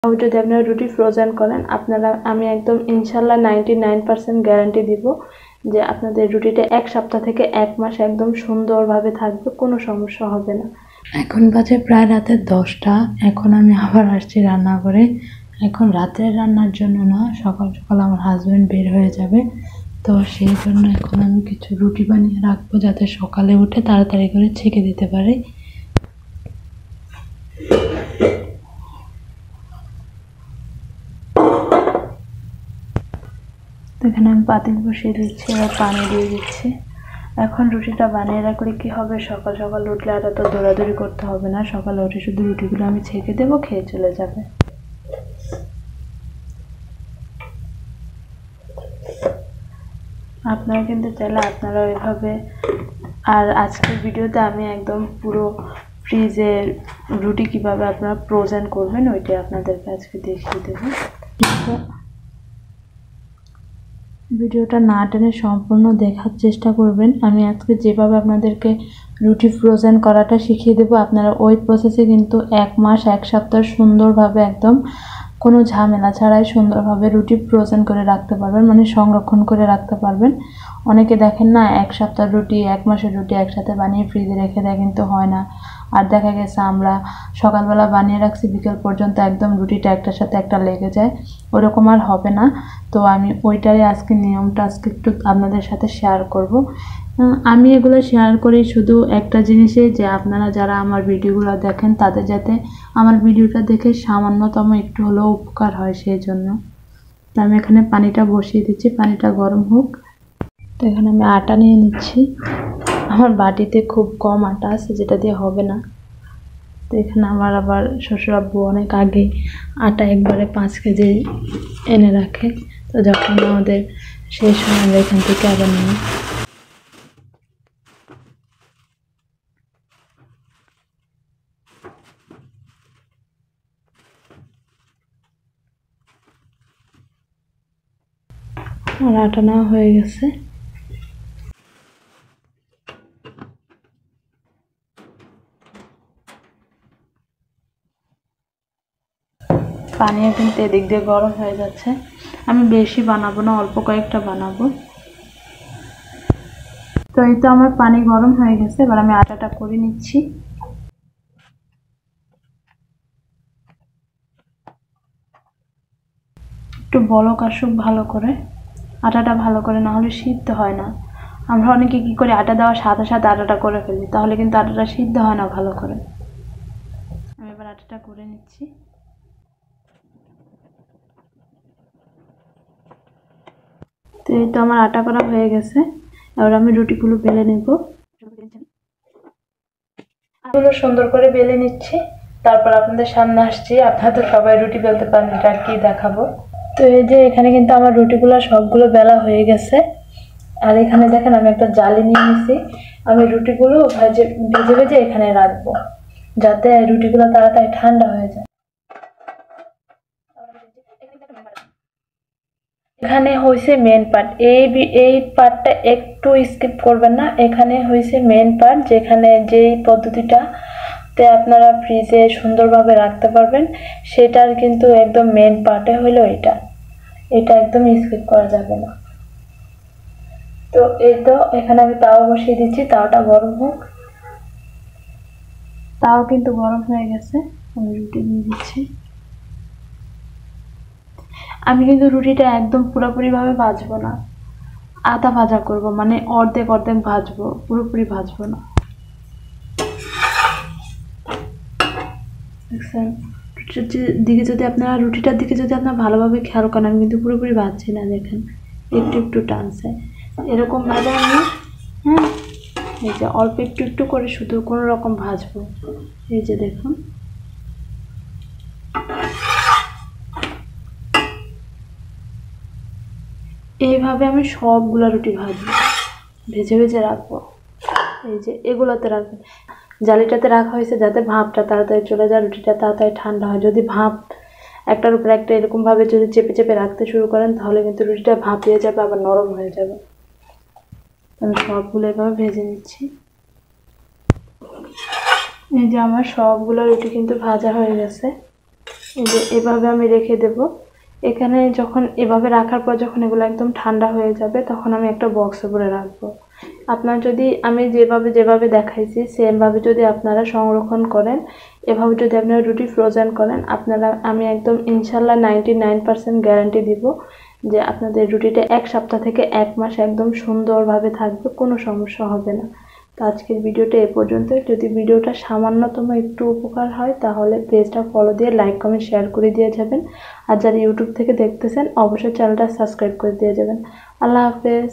যদি আপনারা রুটি ফ্রোজেন করেন আমি একদম ইনশাল্লাহ 99% গ্যারান্টি দিব যে আপনাদের রুটিটা এক সপ্তাহ থেকে 1 মাস একদম সুন্দরভাবে থাকবে, কোনো সমস্যা হবে না। এখন বাজে প্রায় রাতের 10টা। এখন আমি আবার আসছি রান্না করে। এখন রাতের রান্নার জন্য না, সকাল সকাল আমার হাজবেন্ড বের হয়ে যাবে, তো সেই জন্য এখন আমি কিছু রুটি বানিয়ে রাখবো যাতে সকালে উঠে তাড়াতাড়ি করে ছেঁকে দিতে পারে। এখানে আমি পাতিল বসিয়ে দিচ্ছি আর পানি দিয়ে দিচ্ছি। এখন রুটিটা বানিয়ে রাখলে কি হবে, সকাল সকাল উঠলে আর তো দৌড়াদৌড়ি করতে হবে না। সকালে উঠে শুধু রুটিগুলো আমি ছেঁকে দেবো, খেয়ে চলে যাবে। আপনারা কিন্তু চাইলে আপনারা এভাবে। আর আজকের ভিডিওতে আমি একদম পুরো ফ্রিজের রুটি কিভাবে আপনারা ফ্রোজেন করবেন ওইটাই আপনাদেরকে আজকে দেখিয়ে দেবো। ভিডিওটা না টেনে সম্পূর্ণ দেখার চেষ্টা করবেন। আমি আজকে যেভাবে আপনাদেরকে রুটি ফ্রোজেন করাটা শিখিয়ে দেবো, আপনারা ওই প্রসেসে কিন্তু 1 মাস 1 সপ্তাহ সুন্দরভাবে একদম কোনো ঝামেলা ছাড়াই সুন্দরভাবে রুটি ফ্রোজেন করে রাখতে পারবেন, মানে সংরক্ষণ করে রাখতে পারবেন। অনেকে দেখেন না 1 সপ্তাহ রুটি 1 মাসের রুটি একসাথে বানিয়ে ফ্রিজে রেখে দেয়, কিন্তু হয় না। আর দেখা গেছে আমরা সকালবেলা বানিয়ে রাখছি, বিকেল পর্যন্ত একদম রুটিটা একটার সাথে একটা লেগে যায়, ওরকম আর হবে না। তো আমি ওইটারই আজকে নিয়মটা আজকে একটু আপনাদের সাথে শেয়ার করব। আমি এগুলো শেয়ার করি শুধু একটা জিনিসে, যে আপনারা যারা আমার ভিডিওগুলো দেখেন তাদের যাতে আমার ভিডিওটা দেখে সামান্যতম একটু হলেও উপকার হয়, সেই জন্য। তো আমি এখানে পানিটা বসিয়ে দিচ্ছি, পানিটা গরম হোক। তো এখানে আমি আটা নিয়ে নিচ্ছি। আমার বাটিতে খুব কম আটা আছে, যেটা দিয়ে হবে না। তো এখানে আমার আবার শ্বশুর আব্বু অনেক আগে আটা একবারে 5 কেজি এনে রাখে, তো যখন আমাদের সেই সময় আমরা এখান থেকে আবার নিই। আর আটা নেওয়া হয়ে গেছে। পানিও কিন্তু এদিক দিয়ে গরম হয়ে যাচ্ছে। আমি বেশি বানাবো না, অল্প কয়েকটা বানাবো। তো এই তো আমার পানি গরম হয়ে গেছে, এবার আমি আটাটা করে নিচ্ছি। একটু বলক আসুক ভালো করে, আটাটা ভালো করে, না হলে সিদ্ধ হয় না। আমরা অনেকে কি করি, আটা দেওয়ার সাথে সাথে আটাটা করে ফেলি, তাহলে কিন্তু আটাটা সিদ্ধ হয় না ভালো করে। আমি এবার আটাটা করে নিচ্ছি। তো এই তো আমার আটা করা হয়ে গেছে, এবার আমি রুটিগুলো বেলে নেব। এগুলো সুন্দর করে বেলে নিচ্ছি, তারপর আপনাদের সামনে আসছি। আপনারা তো সবাই রুটি বেলতে পারেন, এটা আর কি দেখাবো। তো এই যে এখানে কিন্তু আমার রুটিগুলো সবগুলো বেলা হয়ে গেছে। আর এখানে দেখেন আমি একটা জালি নিয়ে নিছি। আমি রুটিগুলো ভেজে ভেজে এখানে রাখবো, যাতে রুটিগুলো তাড়াতাড়ি ঠান্ডা হয়ে যায়। এখানে হয়েছে মেন পার্ট, এই পার্টটা একটু স্কিপ করবেন না। এখানে হয়েছে মেন পার্ট, যেখানে যেই পদ্ধতিটাতে আপনারা ফ্রিজে সুন্দরভাবে রাখতে পারবেন, সেটার কিন্তু একদম মেন পার্টে হলো এটা একদম স্কিপ করা যাবে না। তো এই তো এখানে আমি তাওয়া বসিয়ে দিচ্ছি, তাওয়াটা গরম হোক। তাও কিন্তু গরম হয়ে গেছে, আমি রুটি দিয়ে দিচ্ছি। আমি কিন্তু রুটিটা একদম পুরোপুরিভাবে ভাজবো না, আধা ভাজা করব, মানে অর্ধেক অর্ধেক ভাজবো, পুরোপুরি ভাজবো না। দেখছেন রুটিটার দিকে যদি আপনারা ভালোভাবে খেয়াল করেন, আমি কিন্তু পুরোপুরি ভাজছি না, দেখেন একটু একটু টানছে, এরকম ভাবে আমি এই যে অল্প একটু একটু করে শুধু কোনো রকম ভাজবো। এই যে দেখুন, এইভাবে আমি সবগুলা রুটি ভাজবো, ভেজে ভেজে রাখবো। এই যে এগুলোতে রাখবেন, জালিটাতে রাখা হয়েছে যাতে ভাপটা তাড়াতাড়ি চলে যায়, রুটিটা তাড়াতাড়ি ঠান্ডা হয়। যদি ভাপ একটার উপর একটা এরকমভাবে যদি চেপে চেপে রাখতে শুরু করেন, তাহলে কিন্তু রুটিটা ভাপিয়ে যাবে, আবার নরম হয়ে যাবে। আমি সবগুলো এভাবে ভেজে নিচ্ছি। এই যে আমার সবগুলো রুটি কিন্তু ভাজা হয়ে গেছে। এই যে এভাবে আমি রেখে দেব। এখানে যখন এভাবে রাখার পর যখন এগুলো একদম ঠান্ডা হয়ে যাবে তখন আমি একটা বক্সে ভরে রাখবো। আপনারা যদি আমি যেভাবে দেখাইছি সেমভাবে যদি আপনারা সংরক্ষণ করেন, এভাবে যদি আপনারা রুটি ফ্রোজেন করেন, আমি একদম ইনশাল্লাহ 99% গ্যারান্টি দিব যে আপনাদের রুটিটা 1 সপ্তাহ থেকে 1 মাস একদম সুন্দরভাবে থাকবে, কোনো সমস্যা হবে না। তো আজকের ভিডিওটা এ পর্যন্ত। যদি ভিডিওটা সামান্যতম একটু উপকার হয় তাহলে পেজটা ফলো দিয়ে লাইক কমেন্ট শেয়ার করে দিয়ে যাবেন। আর যারা ইউটিউব থেকে দেখতেছেন অবশ্যই চ্যানেলটা সাবস্ক্রাইব করে দিয়ে যাবেন। আল্লাহ হাফেজ।